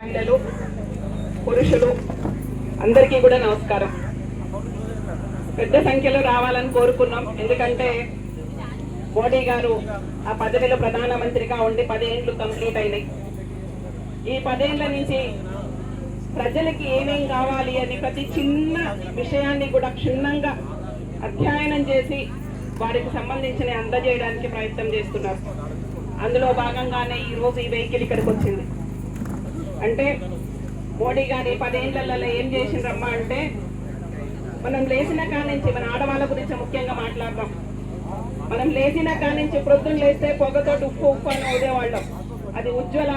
మహిళలు పురుషులు అందరికీ కూడా నమస్కారం. పెద్ద సంఖ్యలో రావాలని కోరుకున్నాం. ఎందుకంటే మోడీ గారు ఆ పదవిలో ప్రధానమంత్రిగా ఉండి 10 ఏళ్ళు కంప్లీట్ అయినాయి. ఈ 10 ఏళ్ల నుంచి ప్రజలకి ఏమేం కావాలి అని ప్రతి చిన్న విషయాన్ని కూడా క్షుణ్ణంగా అధ్యయనం చేసి వారికి సంబంధించిన అందజేయడానికి ప్రయత్నం చేస్తున్నారు. అందులో భాగంగానే ఈరోజు ఈ వెహికల్ ఇక్కడికి వచ్చింది. అంటే మోడీ గారి 10 ఏళ్లలో ఏం చేసిండ్రమ్మా అంటే, మనం లేచిన కాడ నుంచి మన ఆడవాళ్ళ గురించి ముఖ్యంగా మాట్లాడదాం. మనం లేచిన కాడ నుంచి ప్రొద్దున లేస్తే పొగతో ఉప్పు అని ఊదేవాళ్ళం. అది ఉజ్వల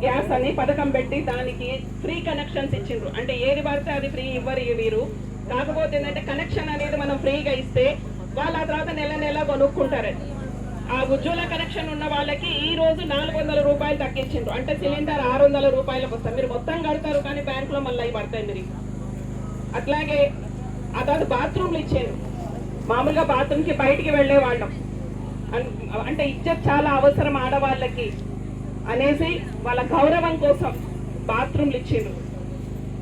గ్యాస్ అని పథకం పెట్టి దానికి ఫ్రీ కనెక్షన్స్ ఇచ్చిండ్రు. అంటే ఏది పడితే అది ఫ్రీ ఇవ్వరు వీరు. కాకపోతే ఏంటంటే కనెక్షన్ అనేది మనం ఫ్రీగా ఇస్తే వాళ్ళు ఆ తర్వాత నెల నెల కొనుక్కుంటారు. ఆ ఉజ్వల కనెక్షన్ ఉన్న వాళ్ళకి ఈ రోజు 400 రూపాయలు తగ్గించిండ్రు. అంటే సిలిండర్ 600 రూపాయలకు వస్తుంది. మీరు మొత్తం కడతారు కానీ బ్యాంకులో మళ్ళీ అవి పడతాయి మీరు. అట్లాగే ఆ తర్వాత బాత్రూమ్లు ఇచ్చారు. మామూలుగా బాత్రూమ్కి బయటికి వెళ్ళే వాళ్ళం. అంటే ఇజ్జత్ చాలా అవసరం ఆడవాళ్ళకి అనేసి వాళ్ళ గౌరవం కోసం బాత్రూమ్లు ఇచ్చిండ్రు.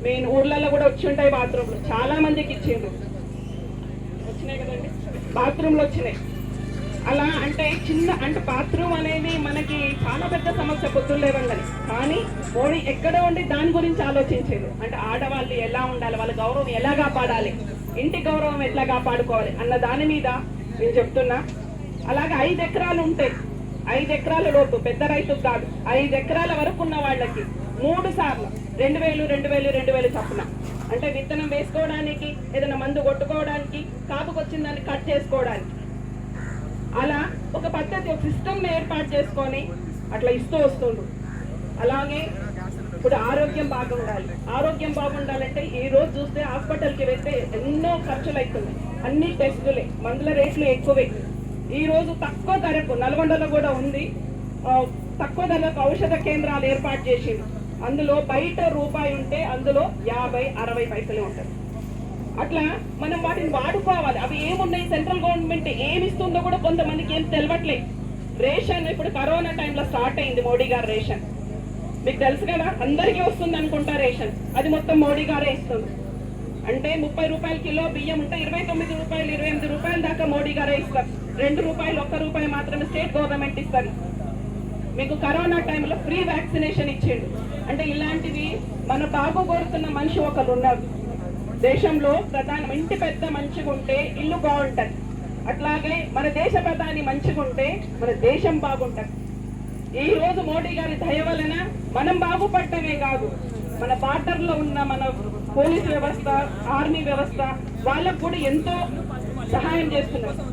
మెయిన్ ఊర్లలో కూడా వచ్చి ఉంటాయి బాత్రూమ్లు, చాలా మందికి ఇచ్చిండ్రు. వచ్చినాయి కదండి బాత్రూమ్లు వచ్చినాయి. అలా అంటే అంటే బాత్రూమ్ అనేది మనకి చాలా పెద్ద సమస్య పొద్దున్న లేవంగానే. కానీ మోడీ ఎక్కడ ఉండి దాని గురించి ఆలోచించారు. అంటే ఆడవాళ్ళు ఎలా ఉండాలి, వాళ్ళ గౌరవం ఎలా కాపాడాలి, ఇంటి గౌరవం ఎట్లా కాపాడుకోవాలి అన్న దాని మీద నేను చెప్తున్నా. అలాగే 5 ఎకరాలు ఉంటాయి. 5 ఎకరాల లోపు పెద్ద రైతుకు కాదు, 5 ఎకరాల వరకు ఉన్న వాళ్ళకి 3 సార్లు 2000 చప్పున. అంటే విత్తనం వేసుకోవడానికి, ఏదైనా మందు కొట్టుకోవడానికి, కాపుకొచ్చిన దాన్ని కట్ చేసుకోవడానికి, అలా ఒక పద్ధతి, ఒక సిస్టమ్ ఏర్పాటు చేసుకొని అట్లా ఇస్తూ వస్తుండ్రు. అలాగే ఇప్పుడు ఆరోగ్యం బాగుండాలి. ఆరోగ్యం బాగుండాలంటే ఈ రోజు చూస్తే హాస్పిటల్కి వెళ్తే ఎన్నో ఖర్చులు అవుతున్నాయి. అన్ని టెస్టులే, మందుల రేట్లు ఎక్కువే. ఈ రోజు తక్కువ ధరకు నల్గొండలో కూడా ఉంది, తక్కువ ధరకు ఔషధ కేంద్రాలు ఏర్పాటు చేసింది. అందులో బయట రూపాయి ఉంటే అందులో 50-60 పైసలే ఉంటాయి. అట్లా మనం వాటిని వాడుకోవాలి. అవి ఏమున్నాయి, సెంట్రల్ గవర్నమెంట్ ఏమి ఇస్తుందో కూడా కొంతమందికి ఏం తెలియట్లేదు. రేషన్ ఇప్పుడు కరోనా టైంలో స్టార్ట్ అయింది మోడీ గారు రేషన్. మీకు తెలుసు కదా, అందరికీ వస్తుంది అనుకుంటా రేషన్. అది మొత్తం మోడీ గారే ఇస్తుంది. అంటే 30 రూపాయల కిలో బియ్యం ఉంటే 29 రూపాయలు 28 రూపాయల దాకా మోడీ గారే ఇస్తారు. 2 రూపాయలు 1 రూపాయి మాత్రమే స్టేట్ గవర్నమెంట్ ఇస్తారు. మీకు కరోనా టైంలో ఫ్రీ వ్యాక్సినేషన్ ఇచ్చిండు. అంటే ఇలాంటివి మన బాగు కోరుతున్న మనిషి ఒకరు ఉన్నారు దేశంలో. ఇంటి పెద్ద మంచిగా ఉంటే ఇల్లు బాగుంటది. అట్లాగే మన దేశ ప్రధాని మంచిగా ఉంటే మన దేశం బాగుంటది. ఈ రోజు మోడీ గారి దయ వలన మనం బాగుపడటమే కాదు, మన బార్డర్ లో ఉన్న మన పోలీస్ వ్యవస్థ, ఆర్మీ వ్యవస్థ వాళ్ళకు కూడా ఎంతో సహాయం చేస్తున్నారు.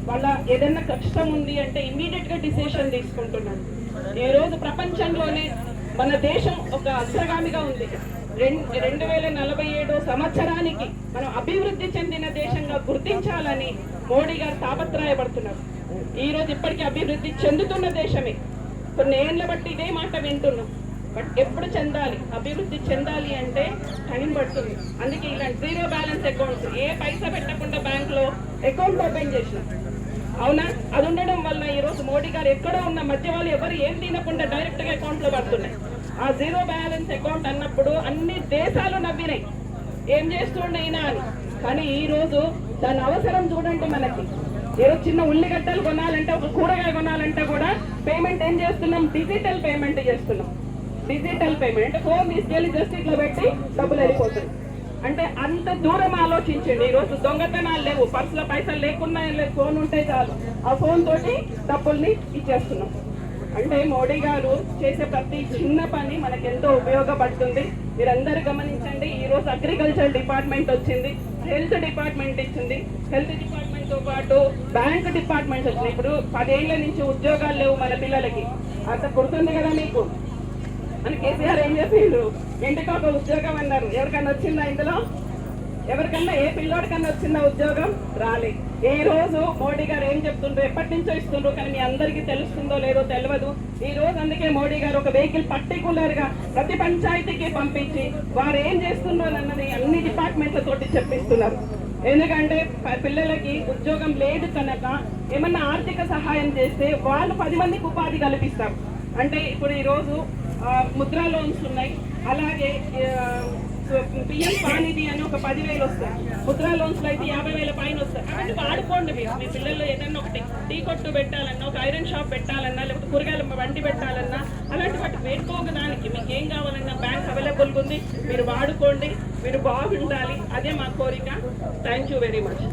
వాళ్ళ ఏదైనా కష్టం ఉంది అంటే ఇమ్మీడియట్ గా డిసిషన్ తీసుకుంటున్నారు. ఈ రోజు ప్రపంచంలోనే మన దేశం ఒక అగ్రగామిగా ఉంది. 2047 సంవత్సరానికి మనం అభివృద్ధి చెందిన దేశంగా గుర్తించాలని మోడీ గారు తాపత్రయపడుతున్నారు. ఈ రోజు ఇప్పటికీ అభివృద్ధి చెందుతున్న దేశమే. కొన్ని ఏళ్ళ బట్టి ఇదే మాట వింటున్నాం. బట్ ఎప్పుడు చెందాలి, అభివృద్ధి చెందాలి అంటే టైం పడుతుంది. అందుకే ఇలాంటి జీరో బ్యాలెన్స్ అకౌంట్స్, ఏ పైసా పెట్టకుండా బ్యాంకులో అకౌంట్ ఓపెన్ చేసినాం. అవునా, అది ఉండడం వల్ల ఈ రోజు మోడీ గారు ఎక్కడో ఉన్న మధ్య వాళ్ళు ఎవరు ఏం తినకుండా డైరెక్ట్ గా అకౌంట్ లో పడుతున్నాయి. ఆ జీరో బ్యాలెన్స్ అకౌంట్ అన్నప్పుడు అన్ని దేశాలు నవ్వినాయి, ఏం చేస్తుండైనా అని. కానీ ఈ రోజు దాని అవసరం చూడండి. మనకి ఏదో చిన్న ఉల్లిగడ్డలు కొనాలంటే, ఒక కూరగాయ కొనాలంటే కూడా పేమెంట్ ఏం చేస్తున్నాం, డిజిటల్ పేమెంట్ చేస్తున్నాం. డిజిటల్ పేమెంట్ ఫోన్ తీసుకెళ్లి జస్ట్ ఇట్లా పెట్టి డబ్బులు వెళ్ళిపోతుంది. అంటే అంత దూరం ఆలోచించండి. ఈ రోజు దొంగతనాలు లేవు, పర్సులో పైసలు లేకున్నా ఫోన్ ఉంటే చాలు, ఆ ఫోన్ తోటి డబ్బుల్ని ఇచ్చేస్తున్నాం. అంటే మోడీ గారు చేసే ప్రతి చిన్న పని మనకెంతో ఉపయోగపడుతుంది. మీరందరూ గమనించండి. ఈ రోజు అగ్రికల్చర్ డిపార్ట్మెంట్ వచ్చింది, హెల్త్ డిపార్ట్మెంట్ ఇచ్చింది. హెల్త్ డిపార్ట్మెంట్ తో పాటు బ్యాంక్ డిపార్ట్మెంట్స్ వచ్చినాయి. ఇప్పుడు 10 ఏళ్ల నుంచి ఉద్యోగాలు లేవు మన పిల్లలకి. అంత గుర్తుంది కదా మీకు. మన కేసీఆర్ ఏం చెప్పిండ్రు, ఇంటికి ఒక ఉద్యోగం అన్నారు. ఎవరికన్నా వచ్చిందా ఇందులో? ఎవరికన్నా ఏ పిల్లోడికన్నా వచ్చిందా ఉద్యోగం? రాలే. ఈ రోజు మోడీ గారు ఏం చెప్తుండ్రు, ఎప్పటి నుంచో ఇస్తుండ్రు, కానీ మీ అందరికీ తెలుస్తుందో లేదో తెలియదు. ఈ రోజు అందుకే మోడీ గారు ఒక వెహికల్ పర్టికులర్ గా ప్రతి పంచాయతీకి పంపించి వారు ఏం చేస్తున్నారు అన్నది అన్ని డిపార్ట్మెంట్లతోటి చెప్పిస్తున్నారు. ఎందుకంటే పిల్లలకి ఉద్యోగం లేదు కనుక ఏమన్నా ఆర్థిక సహాయం చేస్తే వాళ్ళు 10 మందికి ఉపాధి కల్పిస్తారు. అంటే ఇప్పుడు ఈ రోజు ముద్రా లోన్స్ ఉన్నాయి. అలాగే పిఎం స్వానిధి అని ఒక 10,000 వస్తాయి. ముద్రా లోన్స్ లో అయితే 50,000 పైన వస్తాయి. అవన్నీ వాడుకోండి. మీరు మీ పిల్లలు ఏదైనా ఒకటి టీ కొట్టు పెట్టాలన్నా, ఒక ఐరన్ షాప్ పెట్టాలన్నా, లేకపోతే కూరగాయల వండి పెట్టాలన్నా, అలాంటి వాటి పెట్టుకోవడానికి మీకు ఏం కావాలన్నా బ్యాంక్ అవైలబుల్గా ఉంది. మీరు వాడుకోండి, మీరు బాగుండాలి, అదే మా కోరిక. Thank you very much.